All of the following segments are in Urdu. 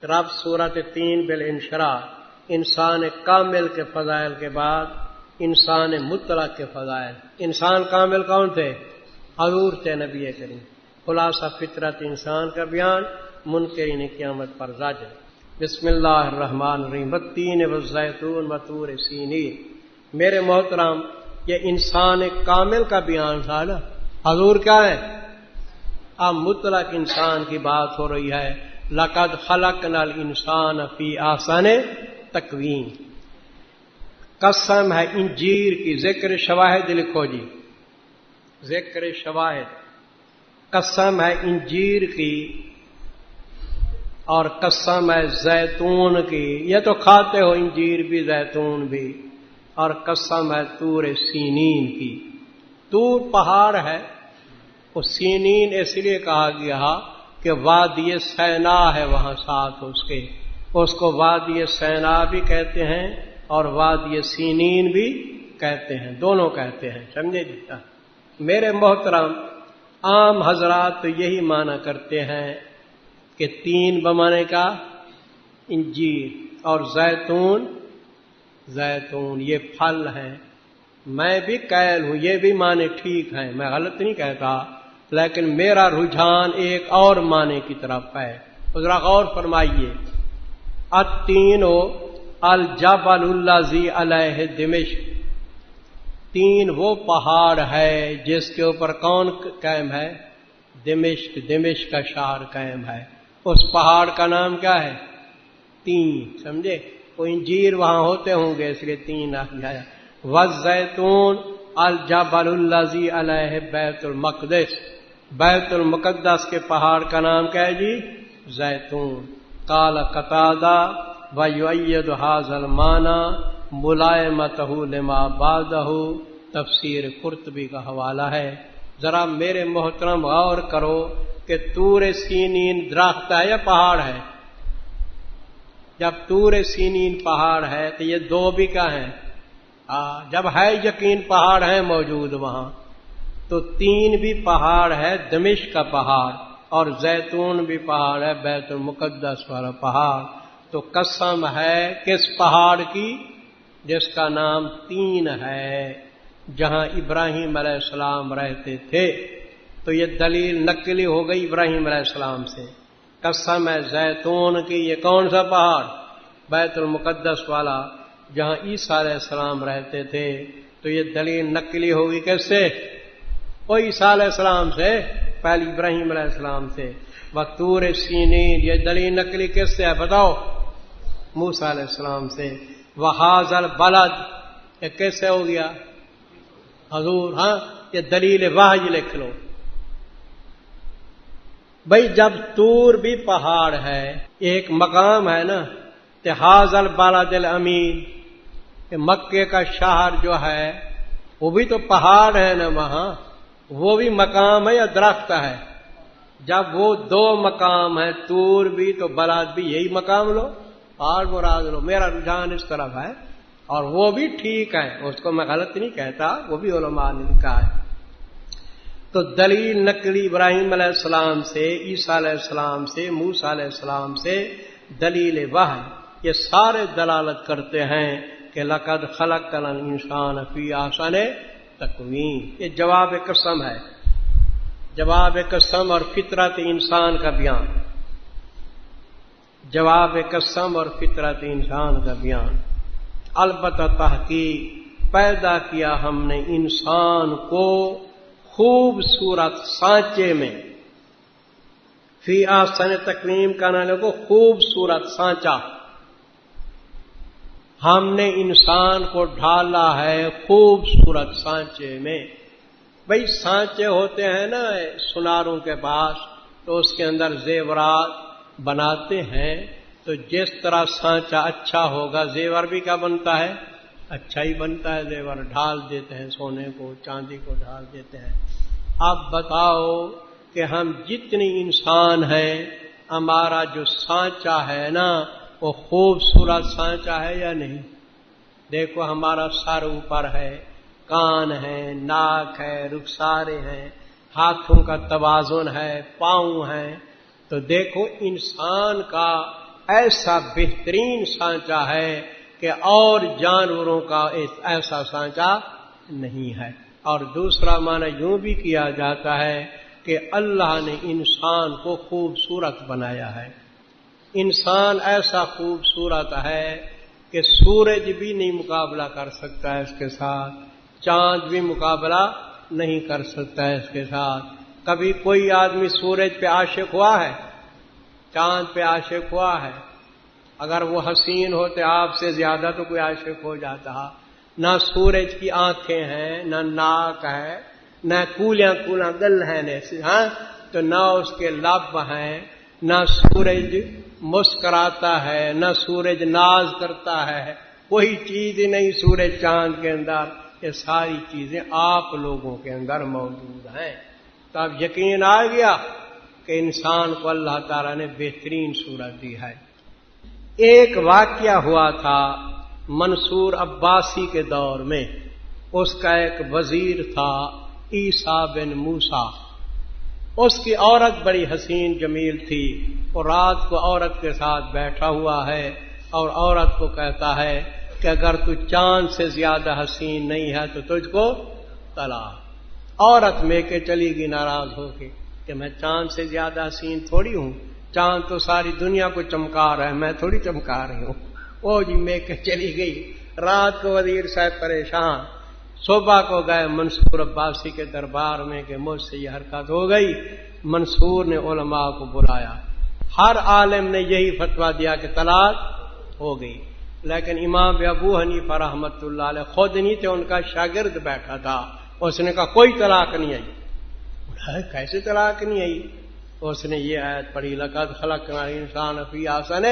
رب سورت 3 بالانشراح، انسان کامل کے فضائل کے بعد انسان مطلق کے فضائل۔ انسان کامل کون تھے؟ حضور تھے نبی کریم۔ خلاصہ فطرت انسان کا بیان، منکرین قیامت پر زجر۔ بسم اللہ الرحمن الرحیم۔ والتین والزیتون وطور سینین۔ میرے محترم، یہ انسان کامل کا بیان تھا نا۔ حضور کیا ہے؟ اب مطلق انسان کی بات ہو رہی ہے۔ لقد خلقنا الانسان فی احسن تقویم۔ قسم ہے انجیر کی، ذکر شواہد لکھو جی، ذکر شواہد۔ قسم ہے انجیر کی اور قسم ہے زیتون کی، یہ تو کھاتے ہو انجیر بھی زیتون بھی، اور قسم ہے طور سینین کی۔ طور پہاڑ ہے، وہ سینین اس لیے کہا گیا کہ وادی سینا ہے وہاں ساتھ اس کو وادی سینا بھی کہتے ہیں اور وادی سینین بھی کہتے ہیں، دونوں کہتے ہیں، سمجھے جی؟ میرے محترم، عام حضرات تو یہی معنی کرتے ہیں کہ تین بمانے کا انجیر اور زیتون یہ پھل ہیں۔ میں بھی قائل ہوں، یہ بھی معنی ٹھیک ہیں، میں غلط نہیں کہتا، لیکن میرا رجحان ایک اور معنی کی طرف ہے۔ ذرا غور فرمائیے۔ التین الجبل الذی علیہ دمشق، تین وہ پہاڑ ہے جس کے اوپر کون قائم ہے؟ دمشق کا شہر قائم ہے۔ اس پہاڑ کا نام کیا ہے؟ تین، سمجھے؟ وہ انجیر وہاں ہوتے ہوں گے اس لیے تین آ گیا۔ والزیتون الجبل الذی علیہ بیت المقدس، بیت المقدس کے پہاڑ کا نام کیا ہے جی؟ زیتون۔ قال قتادہ ویؤید ھذا المعنی ملائمتہ لما بعدہ، تفسیر قرطبی کا حوالہ ہے۔ ذرا میرے محترم غور کرو کہ طور سینین درخت ہے یا پہاڑ ہے؟ جب طور سینین پہاڑ ہے تو یہ دو بھی کیا ہیں؟ جب ہے یقین پہاڑ ہیں موجود وہاں، تو تین بھی پہاڑ ہے، دمشق کا پہاڑ، اور زیتون بھی پہاڑ ہے، بیت المقدس والا پہاڑ۔ تو قسم ہے کس پہاڑ کی؟ جس کا نام تین ہے، جہاں ابراہیم علیہ السلام رہتے تھے۔ تو یہ دلیل نقلی ہو گئی ابراہیم علیہ السلام سے۔ قسم ہے زیتون کی، یہ کون سا پہاڑ؟ بیت المقدس والا، جہاں عیسیٰ علیہ السلام رہتے تھے۔ تو یہ دلیل نقلی ہوگی کس سے؟ وہ عیسیٰ علیہ السلام سے، پہلے ابراہیم علیہ السلام سے۔ وطور سینین، یہ دلیل نقلی کس سے ہے بتاؤ؟ موسیٰ علیہ السلام سے۔ وھذا البلد، یہ کس سے ہو گیا؟ حضور، ہاں، یہ دلیل وحی لکھ لو بھئی۔ جب طور بھی پہاڑ ہے، ایک مقام ہے نا، کہ ھذا البلد الامین، کہ مکے کا شہر جو ہے وہ بھی تو پہاڑ ہے نا وہاں، وہ بھی مقام ہے یا درخت ہے؟ جب وہ دو مقام ہے، طور بھی تو بلد بھی، یہی مقام لو، پہاڑ مراد لو۔ میرا رجحان اس طرف ہے، اور وہ بھی ٹھیک ہے، اس کو میں غلط نہیں کہتا، وہ بھی علماء نے لکھا ہے۔ تو دلیل نقلی ابراہیم علیہ السلام سے، عیسیٰ علیہ السلام سے، موسیٰ علیہ السلام سے، دلیل وحی، یہ سارے دلالت کرتے ہیں کہ لقد خلقنا الانسان فی احسن تقویم۔ یہ جواب قسم ہے، جواب قسم اور فطرت انسان کا بیان، جواب قسم اور فطرت انسان کا بیان۔ البتہ تحقیق پیدا کیا ہم نے انسان کو خوبصورت سانچے میں، فی احسن تقویم کا نام کو خوبصورت سانچا، ہم نے انسان کو ڈھالا ہے خوبصورت سانچے میں۔ بھئی سانچے ہوتے ہیں نا سناروں کے پاس، تو اس کے اندر زیورات بناتے ہیں، تو جس طرح سانچا اچھا ہوگا زیور بھی کیا بنتا ہے؟ اچھا ہی بنتا ہے، زیور ڈھال دیتے ہیں، سونے کو چاندی کو ڈھال دیتے ہیں۔ اب بتاؤ کہ ہم جتنی انسان ہیں، ہمارا جو سانچا ہے نا وہ خوبصورت سانچا ہے یا نہیں؟ دیکھو ہمارا سر اوپر ہے، کان ہے، ناک ہے، رخسارے ہیں، ہاتھوں کا توازن ہے، پاؤں ہیں۔ تو دیکھو انسان کا ایسا بہترین سانچہ ہے کہ اور جانوروں کا ایسا سانچہ نہیں ہے۔ اور دوسرا معنی یوں بھی کیا جاتا ہے کہ اللہ نے انسان کو خوبصورت بنایا ہے۔ انسان ایسا خوبصورت ہے کہ سورج بھی نہیں مقابلہ کر سکتا ہے اس کے ساتھ، چاند بھی مقابلہ نہیں کر سکتا ہے اس کے ساتھ۔ کبھی کوئی آدمی سورج پہ عاشق ہوا ہے؟ چاند پہ عاشق ہوا ہے؟ اگر وہ حسین ہوتے آپ سے زیادہ تو کوئی عاشق ہو جاتا۔ نہ سورج کی آنکھیں ہیں، نہ ناک ہے، نہ کولیاں گل ہیں ہاں، تو نہ اس کے لب ہیں، نہ سورج مسکراتا ہے، نہ سورج ناز کرتا ہے، کوئی چیز ہی نہیں سورج چاند کے اندر۔ یہ ساری چیزیں آپ لوگوں کے اندر موجود ہیں۔ تو اب یقین آ گیا کہ انسان کو اللہ تعالیٰ نے بہترین صورت دی ہے۔ ایک واقعہ ہوا تھا منصور عباسی کے دور میں، اس کا ایک وزیر تھا عیسیٰ بن موسیٰ، اس کی عورت بڑی حسین جمیل تھی، اور رات کو عورت کے ساتھ بیٹھا ہوا ہے اور عورت کو کہتا ہے کہ اگر تو چاند سے زیادہ حسین نہیں ہے تو تجھ کو طلاق۔ عورت میں کے چلی گئی ناراض ہو کے کہ میں چاند سے زیادہ حسین تھوڑی ہوں، چاند تو ساری دنیا کو چمکا رہا ہے، میں تھوڑی چمکا رہی ہوں۔ وہ جی میں کے چلی گئی۔ رات کو وزیر صاحب پریشان، صبح کو گئے منصور عباسی کے دربار میں کہ مجھ سے یہ حرکت ہو گئی۔ منصور نے علماء کو بلایا، ہر عالم نے یہی فتویٰ دیا کہ طلاق ہو گئی، لیکن امام ابو حنیفہ رحمۃ اللہ علیہ خود نہیں تھے، ان کا شاگرد بیٹھا تھا، اس نے کہا کوئی طلاق نہیں آئی۔ کیسے طلاق نہیں آئی؟ اس نے یہ آیت پڑھی لقد خلقنا الانسان فی احسن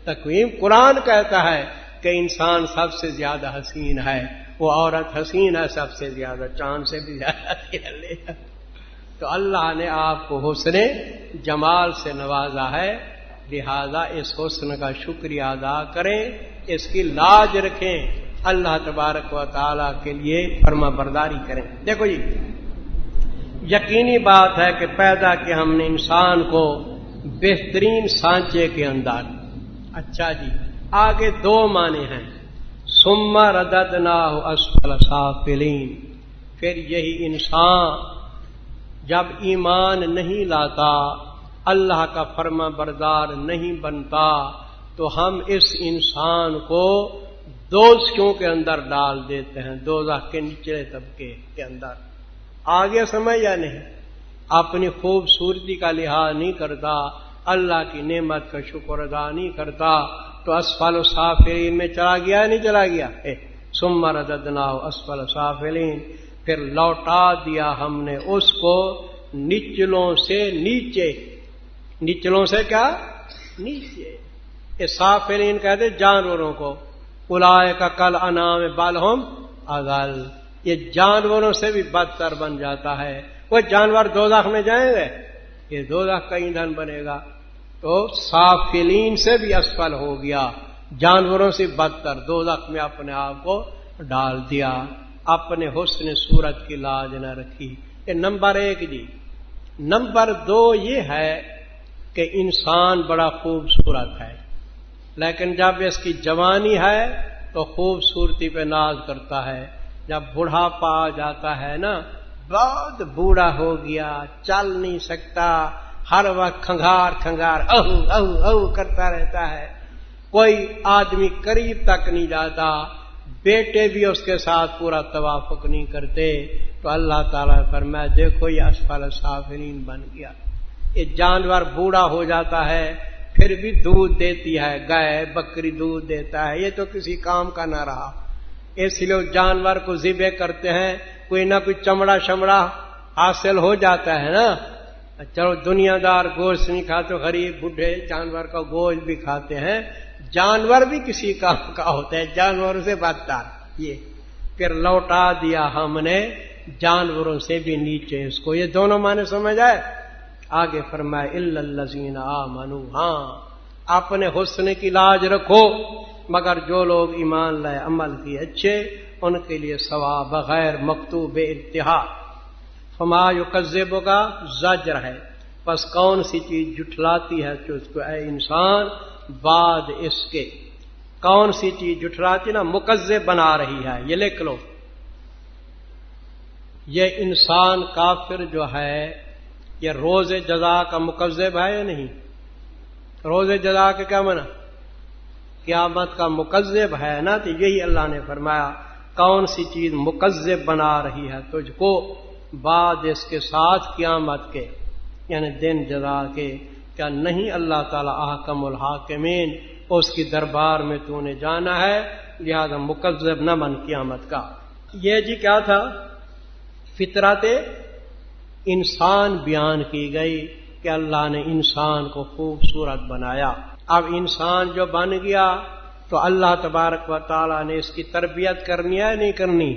تقویم۔ قرآن کہتا ہے کہ انسان سب سے زیادہ حسین ہے، وہ عورت حسین ہے سب سے زیادہ، چاند سے بھی زیادہ حسین ہے۔ تو اللہ نے آپ کو حسن جمال سے نوازا ہے، لہذا اس حسن کا شکریہ ادا کریں، اس کی لاج رکھیں، اللہ تبارک و تعالیٰ کے لیے فرما برداری کریں۔ دیکھو جی، یقینی بات ہے کہ پیدا کیا ہم نے انسان کو بہترین سانچے کے اندر۔ اچھا جی، آگے دو معنی ہیں، ثم رددناہ اسفل سافلین۔ پھر یہی انسان جب ایمان نہیں لاتا، اللہ کا فرما بردار نہیں بنتا، تو ہم اس انسان کو دوزخیوں کے اندر ڈال دیتے ہیں، دوزخ کے نچلے طبقے کے اندر۔ آگے سمجھ یا نہیں؟ اپنی خوبصورتی کا لحاظ نہیں کرتا، اللہ کی نعمت کا شکر ادا نہیں کرتا، تو اسفل سافلین میں چلا گیا نہیں چلا گیا؟ ثم رددناہ اسفل سافلین، پھر لوٹا دیا ہم نے اس کو نچلوں سے نیچے۔ نچلوں سے کیا؟ نیچے۔ یہ سافلین کہتے جانوروں کو، اولئک کالانعام بل ہم اضل، یہ جانوروں سے بھی بدتر بن جاتا ہے۔ وہ جانور دوزخ میں جائیں گے، یہ دوزخ کا ایندھن بنے گا، تو سافلین سے بھی اسفل ہو گیا، جانوروں سے بدتر، دوزخ میں اپنے آپ کو ڈال دیا، اپنے حسن صورت کی لاج نہ رکھی۔ یہ نمبر ایک جی۔ نمبر دو یہ ہے کہ انسان بڑا خوبصورت ہے، لیکن جب اس کی جوانی ہے تو خوبصورتی پہ ناز کرتا ہے، جب بڑھاپا آ جاتا ہے نا، بہت بوڑھا ہو گیا، چل نہیں سکتا، ہر وقت کھنگار کھنگار اہو اہو اہو کرتا رہتا ہے، کوئی آدمی قریب تک نہیں جاتا، بیٹے بھی اس کے ساتھ پورا توافق نہیں کرتے، تو اللہ تعالیٰ فرمایا دیکھو یہ اسفل سافلین بن گیا۔ یہ جانور بوڑھا ہو جاتا ہے پھر بھی دودھ دیتی ہے، گائے بکری دودھ دیتا ہے، یہ تو کسی کام کا نہ رہا، اس لیے جانور کو ذبح کرتے ہیں، کوئی نہ کوئی چمڑا شمڑا حاصل ہو جاتا ہے نا۔ چلو دنیا دار گوشت نہیں کھاتے، غریب بوڑھے جانور کا گوشت بھی کھاتے ہیں، جانور بھی کسی کام کا ہوتا ہے، جانوروں سے بدتر۔ یہ پھر لوٹا دیا ہم نے جانوروں سے بھی نیچے اس کو۔ یہ دونوں معنی سمجھ آئے؟ آگے فرمائے الا الذین آمنوا، ہاں اپنے حسن کی لاج رکھو، مگر جو لوگ ایمان لائے عمل کیے اچھے، ان کے لیے ثواب بغیر مکتوب انتہا۔ فما یکذبک زجر ہے، پس کون سی چیز جھٹلاتی ہے تو اس کو اے انسان بعد اس کے کون سی چیز جھٹلاتی نا مکذب بنا رہی ہے. یہ لکھ لو. یہ انسان کافر جو ہے یہ روز جزا کا مکذب ہے یا نہیں؟ روز جزا کے کیا معنی؟ قیامت کا مکذب ہے نا. تو یہی اللہ نے فرمایا کون سی چیز مکذب بنا رہی ہے تجھ کو بعد اس کے ساتھ قیامت کے یعنی دن جزا کے. کیا نہیں اللہ تعالیٰ احکم الحاکمین اس کی دربار میں تو نے جانا ہے لہذا مکذب نہ بن قیامت کا. یہ جی کیا تھا؟ فطرت انسان بیان کی گئی کہ اللہ نے انسان کو خوبصورت بنایا. اب انسان جو بن گیا تو اللہ تبارک و تعالیٰ نے اس کی تربیت کرنی ہے نہیں کرنی؟